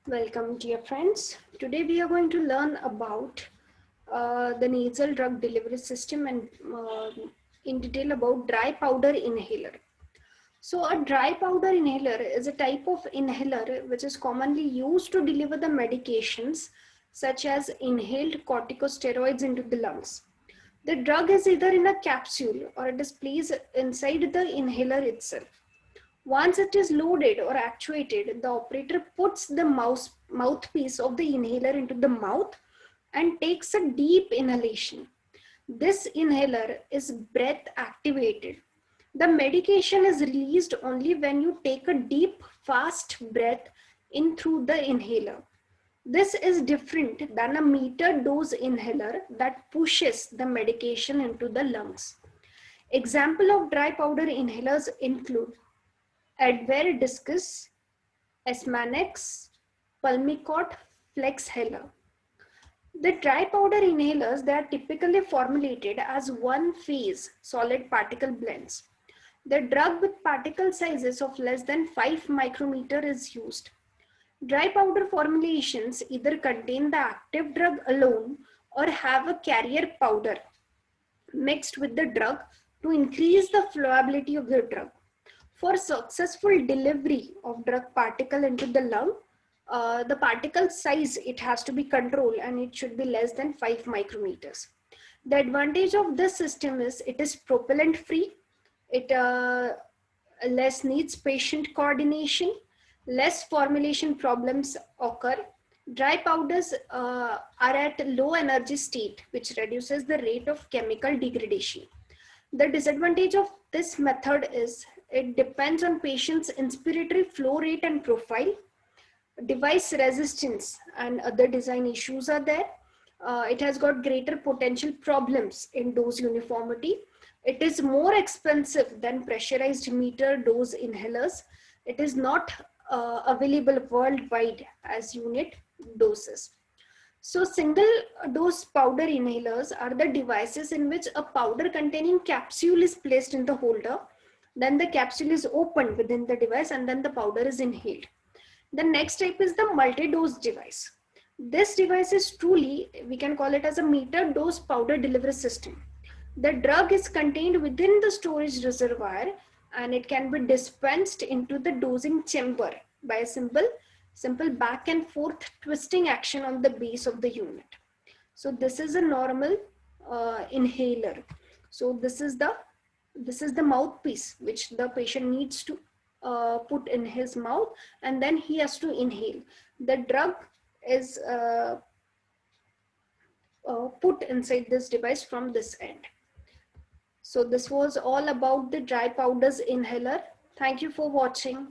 Welcome, dear friends. Today we are going to learn about the nasal drug delivery system and in detail about dry powder inhaler. So, a dry powder inhaler is a type of inhaler which is commonly used to deliver the medications such as inhaled corticosteroids into the lungs. The drug is either in a capsule or it is placed inside the inhaler itself. Once it is loaded or actuated, the operator puts the mouthpiece of the inhaler into the mouth and takes a deep inhalation. This inhaler is breath activated. The medication is released only when you take a deep, fast breath in through the inhaler. This is different than a metered dose inhaler that pushes the medication into the lungs. Example of dry powder inhalers include Advair Discus, Esmanex, Pulmicort, Flexhela. The dry powder inhalers, they are typically formulated as one phase solid particle blends. The drug with particle sizes of less than 5 micrometer is used. Dry powder formulations either contain the active drug alone or have a carrier powder mixed with the drug to increase the flowability of the drug. For successful delivery of drug particle into the lung, the particle size, it has to be controlled and it should be less than 5 micrometers. The advantage of this system is it is propellant free, it less needs patient coordination, less formulation problems occur. Dry powders are at low energy state, which reduces the rate of chemical degradation. The disadvantage of this method is it depends on patient's inspiratory flow rate and profile. Device resistance and other design issues are there. It has got greater potential problems in dose uniformity. It is more expensive than pressurized meter dose inhalers. It is not available worldwide as unit doses. So single dose powder inhalers are the devices in which a powder containing capsule is placed in the holder. Then the capsule is opened within the device and then the powder is inhaled. The next type is the multi-dose device. This device is truly, we can call it as a meter dose powder delivery system. The drug is contained within the storage reservoir and it can be dispensed into the dosing chamber by a simple back and forth twisting action on the base of the unit. So this is a normal inhaler. So this is the mouthpiece which the patient needs to put in his mouth and then he has to inhale. The drug is put inside this device from this end. So this was all about the dry powders inhaler. Thank you for watching.